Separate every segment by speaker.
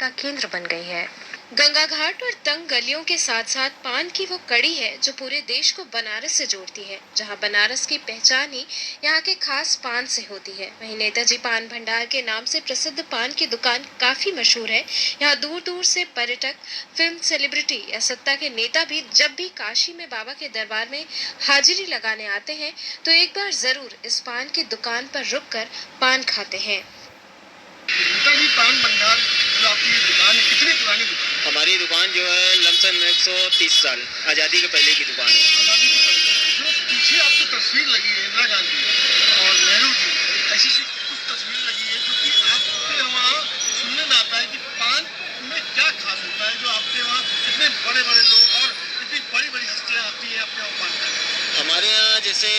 Speaker 1: का केंद्र बन गई है। गंगा घाट और तंग गलियों के साथ साथ पान की वो कड़ी है जो पूरे देश को बनारस से जोड़ती है। जहां बनारस की पहचान ही यहाँ के खास पान से होती है। वहीं नेताजी पान भंडार के नाम से प्रसिद्ध पान की दुकान काफी मशहूर है। यहाँ दूर दूर से पर्यटक, फिल्म सेलिब्रिटी या सत्ता के नेता भी जब भी काशी में बाबा के दरबार में हाजिरी लगाने आते हैं तो एक बार जरूर इस पान की दुकान पर रुककर पान खाते हैं।
Speaker 2: नेताजी पान भंडार जो आपकी ये दुकान है, कितनी पुरानी दुकान है?
Speaker 3: हमारी दुकान जो है लमसम 130 साल आज़ादी के पहले की दुकान है।
Speaker 2: आज़ादी के पहले जो पीछे आपको तस्वीर लगी है इंदिरा गांधी और नेहरू जी, ऐसी सी कुछ तस्वीर लगी है जो कि आपके वहाँ सुनने में आता है कि पान में क्या खास होता है जो आपके वहाँ इतने बड़े बड़े लोग और इतनी बड़ी बड़ी हस्तियाँ आती हैं अपने वहाँ पान खाने।
Speaker 3: हमारे यहाँ जैसे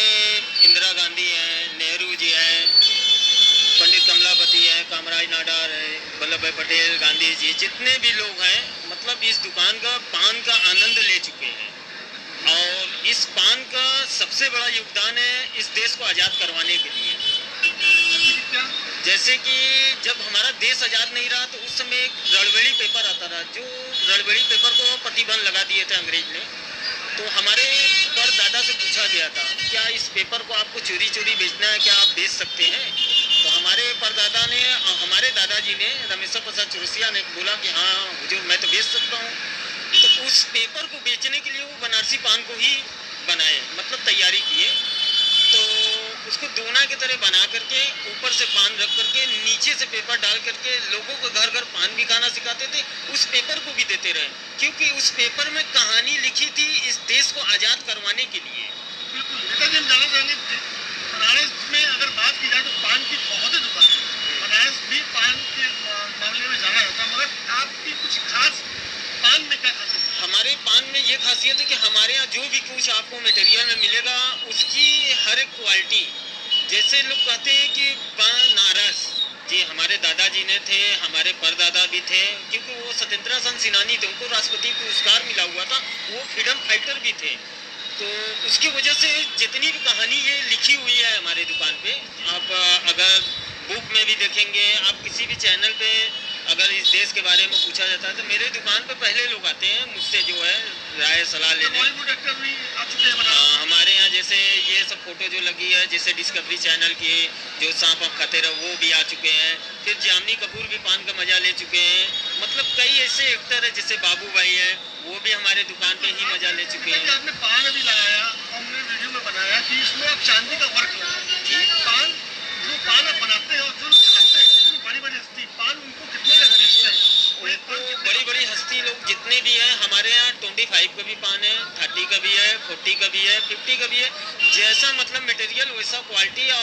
Speaker 3: इंदिरा गांधी हैं, नेहरू जी हैं, पंडित कमलापति है, कामराज नाडार है, वल्लभ भाई पटेल, गांधी जी, जितने भी लोग हैं मतलब इस दुकान का पान का आनंद ले चुके हैं। और इस पान का सबसे बड़ा योगदान है इस देश को आज़ाद करवाने के लिए। जैसे कि जब हमारा देश आज़ाद नहीं रहा तो उस समय एक रणबेड़ी पेपर आता था, जो रणबेड़ी पेपर को प्रतिबंध लगा दिए थे अंग्रेज ने। तो हमारे परदादा से पूछा गया था क्या इस पेपर को आपको चोरी चोरी बेचना है, क्या आप बेच सकते हैं? तो हमारे परदादा ने, हमारे दादाजी ने, रमेश्वर प्रसाद चौरसिया ने बोला कि हाँ हुजूर मैं तो बेच सकता हूँ। तो उस पेपर को बेचने के लिए वो बनारसी पान को ही बनाए, मतलब तैयारी किए। तो उसको दोना की तरह बना करके ऊपर से पान रख करके नीचे से पेपर डाल करके लोगों को घर घर पान भी खाना सिखाते थे। उस पेपर को भी देते रहे क्योंकि उस पेपर में कहानी लिखी थी इस देश को आज़ाद करवाने के लिए।
Speaker 2: बिल्कुल, नेताजी हम जानना चाहेंगे बनारस में अगर बात की जाए तो पान की बहुत ही दुकान है। बनारस भी पान के मामले में जाना जाता है, मगर आपकी कुछ खास पान में क्या खासियत है?
Speaker 3: हमारे पान में ये खासियत है कि हमारे यहाँ जो भी कुछ आपको मटेरियल में मिलेगा उसकी हर एक क्वालिटी, जैसे लोग कहते हैं कि बनारस जी, हमारे दादाजी ने थे, हमारे परदादा भी थे, क्योंकि वो स्वतंत्रता सेनानी थे, उनको राष्ट्रपति पुरस्कार मिला हुआ था, वो फ्रीडम फाइटर भी थे। तो उसकी वजह से जितनी भी कहानी ये लिखी हुई है हमारे दुकान पे, आप अगर बुक में भी देखेंगे, आप किसी भी चैनल पे अगर इस देश के बारे में पूछा जाता है तो मेरे दुकान पे पहले लोग आते हैं मुझसे जो है राय सलाह लेने।
Speaker 2: बॉलीवुड एक्टर भी आ चुके हैं बनारस।
Speaker 3: हमारे यहाँ जैसे ये सब फोटो जो लगी है, जैसे डिस्कवरी चैनल की जो सांप आप खाते रहो वो भी आ चुके हैं। फिर जामनी कपूर भी पान का मजा ले चुके हैं। मतलब कई ऐसे एक्टर है जैसे बाबू भाई है, वो भी हमारे दुकान पे ही मजा ले चुके हैं।
Speaker 2: आपने पान अभी लगाया, हमने वीडियो में बनाया कि इसमें आप चांदी का वर्क लगाया। पान जो पान आप बनाते हैं और जो लोग खाते हैं इतनी बड़ी बड़ी हस्ती पान उनको कितने का खरीदते हैं?
Speaker 3: उनको बड़ी बड़ी हस्ती लोग जितने भी हैं हमारे यहाँ 25 का भी पान है, 30 का भी है, 40 का भी है, 50 का भी है। जैसा मतलब मटेरियल वैसा क्वालिटी। और